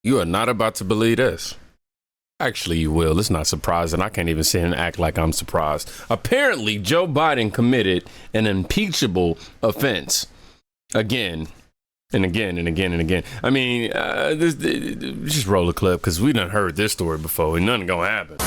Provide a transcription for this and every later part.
You are not about to believe this. Actually, you will. It's not surprising. I can't even sit and act like I'm surprised. Apparently, Joe Biden committed an impeachable offense again and again and again and again. I mean, just roll a clip because we done heard this story before and nothing gonna happen.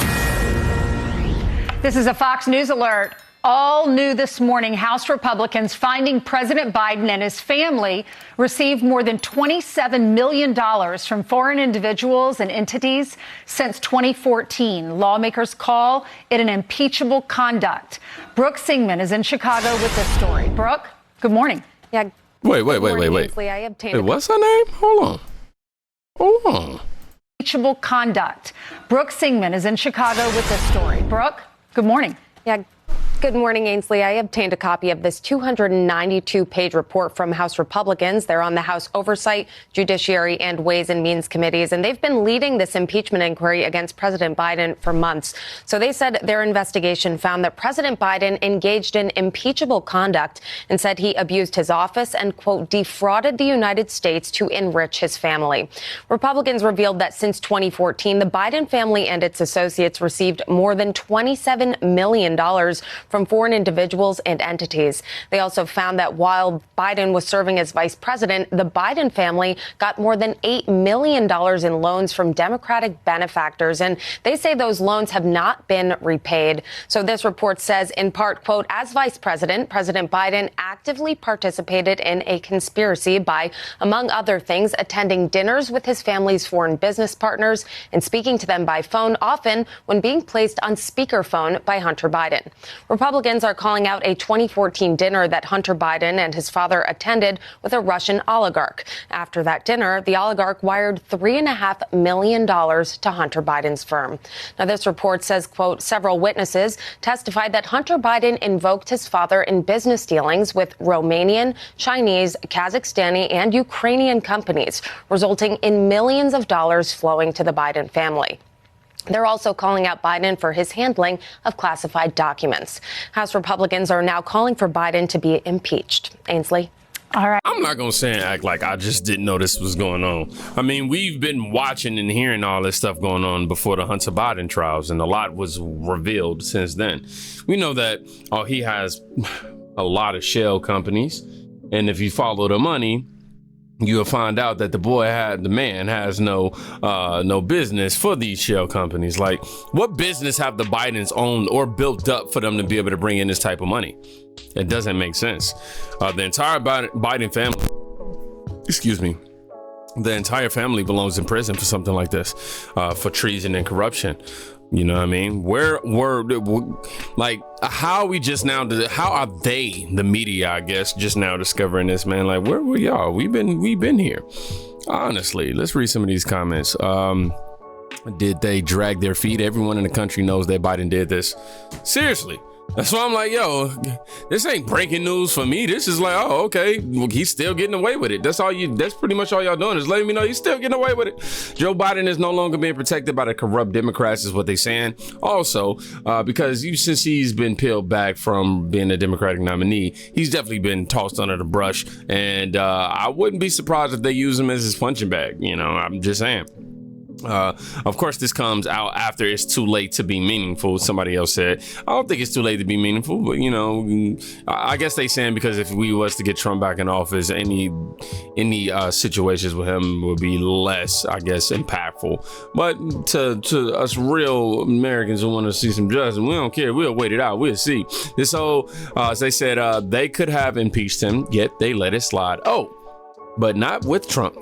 This is a Fox News alert. All new this morning, House Republicans finding President Biden and his family received more than $27 million from foreign individuals and entities since 2014. Lawmakers call it an impeachable conduct. Brooke Singman is in Chicago with this story. Brooke, good morning. Yeah. Wait. I obtained What's her name? Hold on. Impeachable conduct. Brooke Singman is in Chicago with this story. Brooke, good morning. Yeah. Good morning, Ainsley. I obtained a copy of this 292-page report from House Republicans. They're on the House Oversight, Judiciary, and Ways and Means committees, and they've been leading this impeachment inquiry against President Biden for months. So they said their investigation found that President Biden engaged in impeachable conduct and said he abused his office and, quote, defrauded the United States to enrich his family. Republicans revealed that since 2014, the Biden family and its associates received more than $27 million from foreign individuals and entities. They also found that while Biden was serving as vice president, the Biden family got more than $8 million in loans from Democratic benefactors. And they say those loans have not been repaid. So this report says, in part, quote, as vice president, President Biden actively participated in a conspiracy by, among other things, attending dinners with his family's foreign business partners and speaking to them by phone, often when being placed on speakerphone by Hunter Biden. Republicans are calling out a 2014 dinner that Hunter Biden and his father attended with a Russian oligarch. After that dinner, the oligarch wired $3.5 million to Hunter Biden's firm. Now, this report says, quote, several witnesses testified that Hunter Biden invoked his father in business dealings with Romanian, Chinese, Kazakhstani, and Ukrainian companies, resulting in millions of dollars flowing to the Biden family. They're also calling out Biden for his handling of classified documents. House Republicans are now calling for Biden to be impeached. Ainsley. All right. I'm not going to say and act like I just didn't know this was going on. I mean, we've been watching and hearing all this stuff going on before the Hunter Biden trials, and a lot was revealed since then. We know that he has a lot of shell companies, and if you follow the money, you'll find out that the man has no business for these shell companies. Like, what business have the Bidens owned or built up for them to be able to bring in this type of money? It doesn't make sense. The entire Biden family, the entire family belongs in prison for something like this, for treason and corruption. You know what I mean? How are they, the media, I guess, just now discovering this, man? Like, where were y'all? We've been here. Honestly, let's read some of these comments. Did they drag their feet? Everyone in the country knows that Biden did this. Seriously. That's why I'm like, yo, this ain't breaking news for me. This is like, oh, okay, well, he's still getting away with it. That's pretty much all y'all doing is letting me know he's still getting away with it. Joe Biden is no longer being protected by the corrupt Democrats, is what they're saying. Also, because since he's been peeled back from being a Democratic nominee, he's definitely been tossed under the brush. And I wouldn't be surprised if they use him as his punching bag. You know, I'm just saying. Of course, this comes out after it's too late to be meaningful. Somebody else said, I don't think it's too late to be meaningful, but you know, I guess they saying because if we was to get Trump back in office, any situations with him would be less, I guess, impactful. But to us real Americans who want to see some justice, we don't care. We'll wait it out. We'll see. This whole, as they said, they could have impeached him, yet they let it slide. Oh, but not with Trump.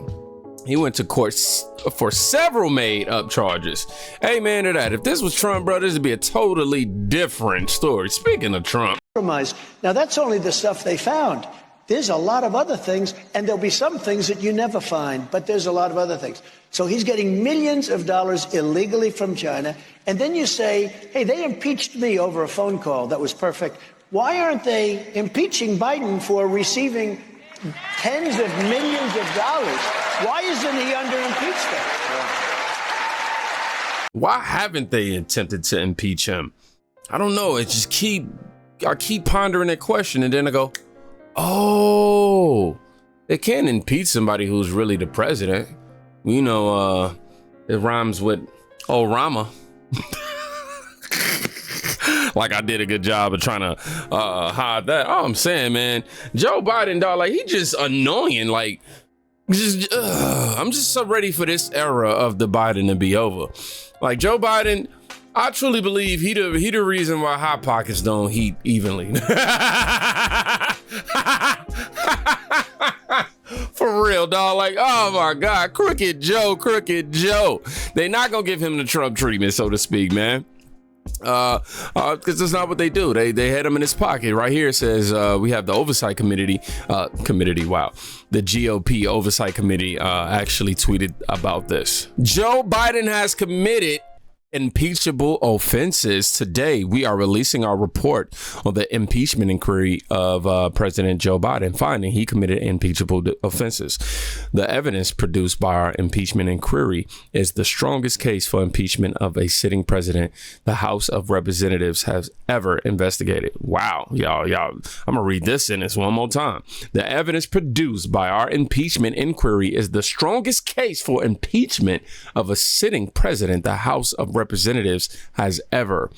He went to court for several made up charges. Amen to that. If this was Trump, bro, this would be a totally different story. Speaking of Trump. Now, that's only the stuff they found. There's a lot of other things, and there'll be some things that you never find, but there's a lot of other things. So he's getting millions of dollars illegally from China. And then you say, hey, they impeached me over a phone call that was perfect. Why aren't they impeaching Biden for receiving tens of millions of dollars? Why isn't he under impeachment? Why haven't they attempted to impeach him? I don't know. I keep pondering that question, and then I go, oh, they can't impeach somebody who's really the president. You know, it rhymes with Rama. Like I did a good job of trying to hide that. All I'm saying, man, Joe Biden, dog, like he just annoying. Like, I'm just so ready for this era of the Biden to be over. Like Joe Biden, I truly believe he the reason why Hot Pockets don't heat evenly. For real, dog. Like, oh my God, Crooked Joe. They not gonna give him the Trump treatment, so to speak, man. Because that's not what they do. They had him in his pocket. Right here it says we have the oversight committee. The GOP oversight committee actually tweeted about this. Joe Biden has committed impeachable offenses. Today, we are releasing our report on the impeachment inquiry of President Joe Biden, finding he committed impeachable offenses. The evidence produced by our impeachment inquiry is the strongest case for impeachment of a sitting president the House of Representatives has ever investigated. Wow, y'all, I'm gonna read this sentence one more time. The evidence produced by our impeachment inquiry is the strongest case for impeachment of a sitting president the House of Representatives has ever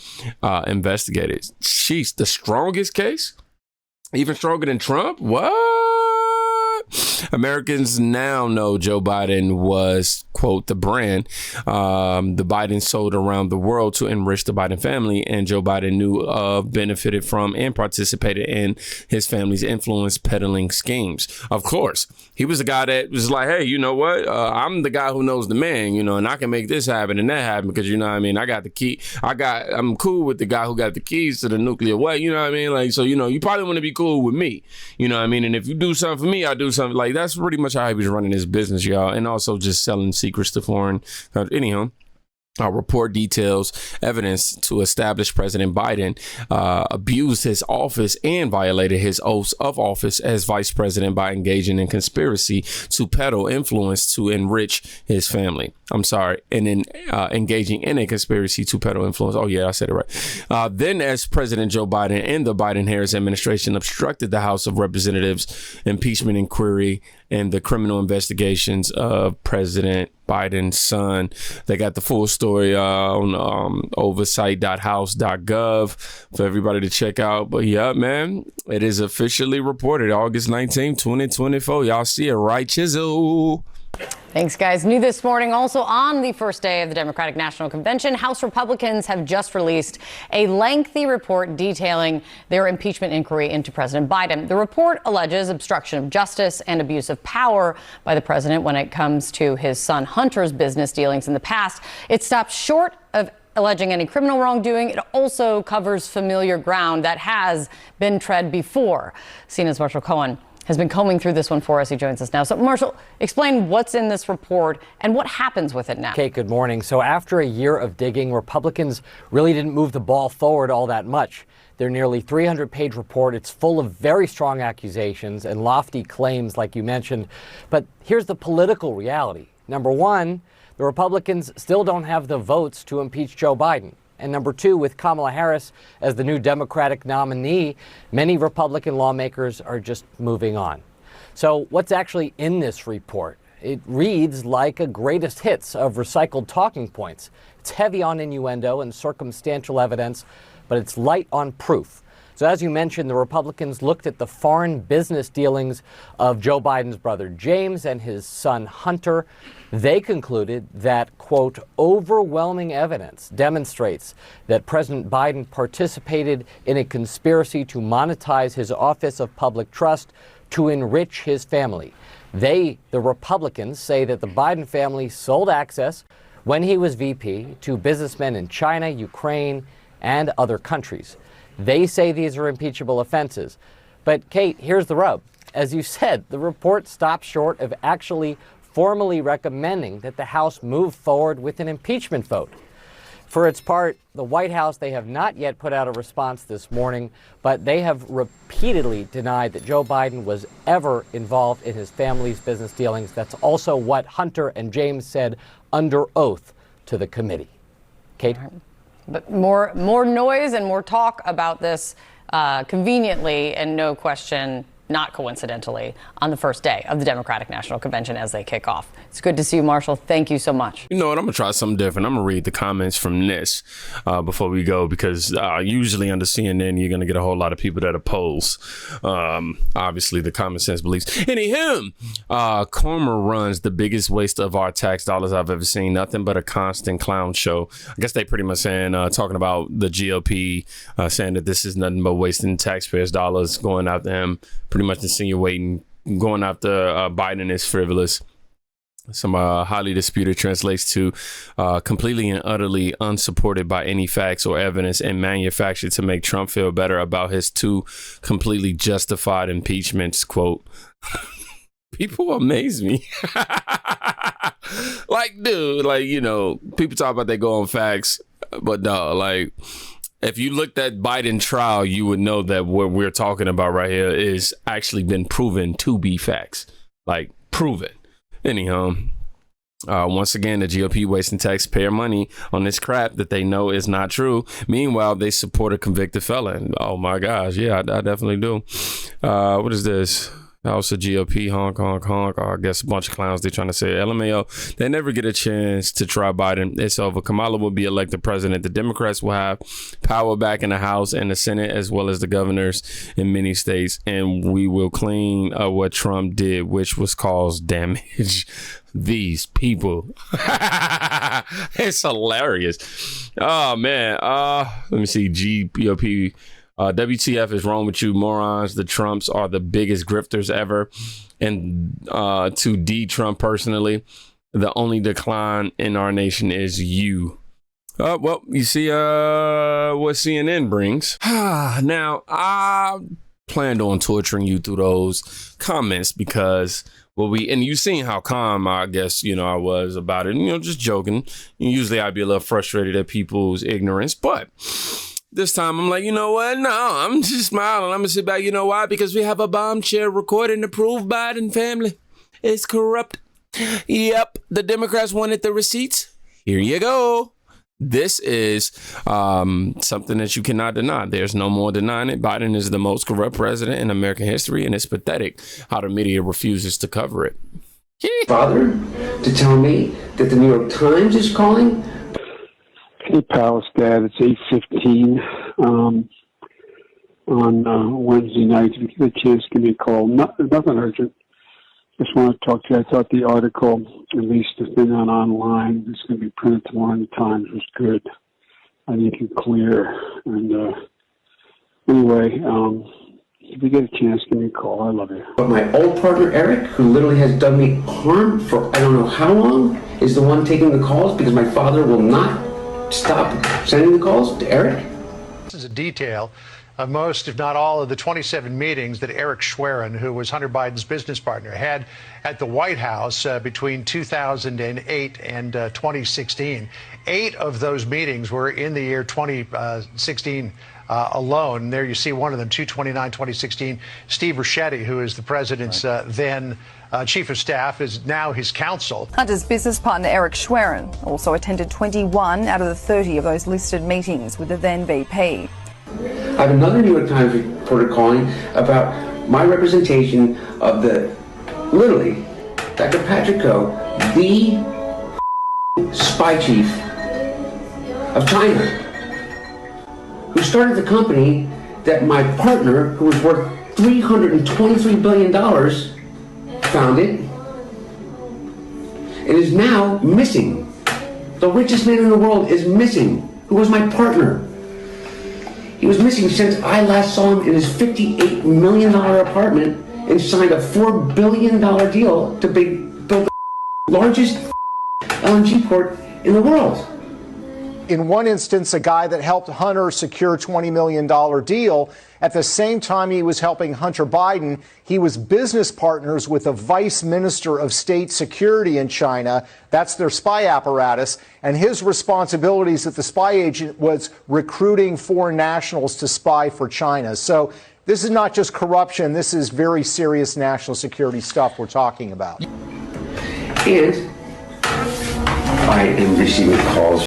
investigated. Sheesh, the strongest case? Even stronger than Trump? What? Americans now know Joe Biden was, quote, the brand the Biden sold around the world to enrich the Biden family, and Joe Biden knew of, benefited from, and participated in his family's influence peddling schemes. Of course, he was the guy that was like, hey, you know what? I'm the guy who knows the man, you know, and I can make this happen and that happen because, you know what I mean? I got the key. I'm cool with the guy who got the keys to the nuclear way, you know what I mean? Like, so, you know, you probably want to be cool with me, you know what I mean? And if you do something for me, I do something. Like, that's pretty much how he was running his business, y'all. And also just selling secrets to foreign. Anyhow, our report details evidence to establish President Biden abused his office and violated his oaths of office as vice president by engaging in conspiracy to peddle influence to enrich his family. I'm sorry. And then engaging in a conspiracy to peddle influence. Oh, yeah, I said it right. Then as President Joe Biden and the Biden-Harris administration obstructed the House of Representatives impeachment inquiry and the criminal investigations of President Biden's son. They got the full story on oversight.house.gov for everybody to check out. But yeah, man, it is officially reported August 19, 2024. Y'all see it, right? Chisel. Thanks, guys. New this morning, also on the first day of the Democratic National Convention, House Republicans have just released a lengthy report detailing their impeachment inquiry into President Biden. The report alleges obstruction of justice and abuse of power by the president when it comes to his son Hunter's business dealings in the past. It stops short of alleging any criminal wrongdoing. It also covers familiar ground that has been tread before. CNN's Marshall Cohen has been combing through this one for us. He joins us now. So, Marshall, explain what's in this report and what happens with it now. Kate, good morning. So after a year of digging, Republicans really didn't move the ball forward all that much. Their nearly 300-page report, it's full of very strong accusations and lofty claims, like you mentioned. But here's the political reality. Number one, the Republicans still don't have the votes to impeach Joe Biden. And number two, with Kamala Harris as the new Democratic nominee, many Republican lawmakers are just moving on. So what's actually in this report? It reads like a greatest hits of recycled talking points. It's heavy on innuendo and circumstantial evidence, but it's light on proof. So as you mentioned, the Republicans looked at the foreign business dealings of Joe Biden's brother James and his son Hunter. They concluded that, quote, overwhelming evidence demonstrates that President Biden participated in a conspiracy to monetize his office of public trust to enrich his family. They, the Republicans, say that the Biden family sold access when he was VP to businessmen in China, Ukraine, and other countries. They say these are impeachable offenses. But, Kate, here's the rub. As you said, the report stops short of actually formally recommending that the House move forward with an impeachment vote. For its part, the White House, they have not yet put out a response this morning, but they have repeatedly denied that Joe Biden was ever involved in his family's business dealings. That's also what Hunter and James said under oath to the committee. Kate? But more noise and more talk about this conveniently, and no question, not coincidentally, on the first day of the Democratic National Convention as they kick off. It's good to see you, Marshall. Thank you so much. You know what? I'm going to try something different. I'm going to read the comments from this before we go, because usually under CNN, you're going to get a whole lot of people that oppose, obviously, the common sense beliefs. Anywho, Comer runs the biggest waste of our tax dollars I've ever seen. Nothing but a constant clown show. I guess they pretty much saying, talking about the GOP, saying that this is nothing but wasting taxpayers' dollars, going after him, pretty much insinuating going after Biden is frivolous. Some highly disputed translates to completely and utterly unsupported by any facts or evidence and manufactured to make Trump feel better about his two completely justified impeachments, quote. People amaze me. Like, dude, like, you know, people talk about they go on facts, but no, like, if you looked at Biden trial, you would know that what we're talking about right here is actually been proven to be facts. Like, proven. Anyhow, once again, the GOP wasting taxpayer money on this crap that they know is not true. Meanwhile, they support a convicted felon. Oh, my gosh. Yeah, I definitely do. What is this? House of GOP, honk, honk, honk. I guess a bunch of clowns, they're trying to say LMAO. They never get a chance to try Biden. It's over. Kamala will be elected president. The Democrats will have power back in the House and the Senate, as well as the governors in many states. And we will clean what Trump did, which was cause damage. These people. It's hilarious. Oh, man. Let me see. GOP. WTF is wrong with you morons. The Trumps are the biggest grifters ever. And to D Trump personally, the only decline in our nation is you. Well, you see what CNN brings. Now, I planned on torturing you through those comments because, well, and you've seen how calm, I guess, you know, I was about it. You know, just joking. Usually I'd be a little frustrated at people's ignorance, but this time I'm like, you know what? No, I'm just smiling. I'm going to sit back. You know why? Because we have a bomb chair recording to prove Biden family is corrupt. Yep. The Democrats wanted the receipts. Here you go. This is something that you cannot deny. There's no more denying it. Biden is the most corrupt president in American history, and it's pathetic how the media refuses to cover it. Father, to tell me that the New York Times is calling. Hey, Palace Dad, it's 8:15 on Wednesday night. If you get a chance, give me a call. Nothing urgent. Just want to talk to you. I thought the article, at least the thing online, it's going to be printed tomorrow in the Times, was good. I think it's clear. And anyway, if you get a chance, give me a call. I love you. But my old partner, Eric, who literally has done me harm for I don't know how long, is the one taking the calls because my father will not stop sending the calls to Eric? This is a detail of most, if not all, of the 27 meetings that Eric Schwerin, who was Hunter Biden's business partner, had at the White House between 2008 and 2016. 8 of those meetings were in the year 2016 alone. There you see one of them, 2/29/2016. Steve Ricchetti, who is the president's then chief of staff, is now his counsel. Hunter's business partner Eric Schwerin also attended 21 out of the 30 of those listed meetings with the then VP. I have another New York Times reporter calling about my representation of literally, Dr. Patrick Koh, the spy chief of China, who started the company that my partner, who was worth $323 billion, founded, and is now missing. The richest man in the world is missing, who was my partner. He was missing since I last saw him in his $58 million apartment and signed a $4 billion deal to build the largest LNG port in the world. In one instance, a guy that helped Hunter secure a $20 million deal. At the same time he was helping Hunter Biden, he was business partners with the vice minister of state security in China. That's their spy apparatus. And his responsibilities at the spy agent was recruiting foreign nationals to spy for China. So this is not just corruption. This is very serious national security stuff we're talking about. And I am receiving calls.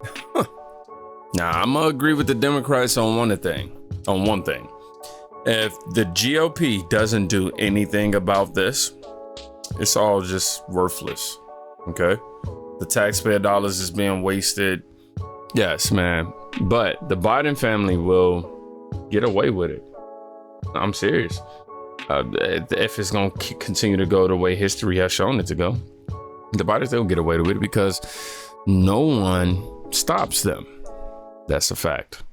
Now, I'm going to agree with the Democrats on one thing. If the GOP doesn't do anything about this, it's all just worthless. Okay? The taxpayer dollars is being wasted. Yes, man. But the Biden family will get away with it. I'm serious. If it's going to continue to go the way history has shown it to go, the Bidens will get away with it because no one stops them. That's a fact.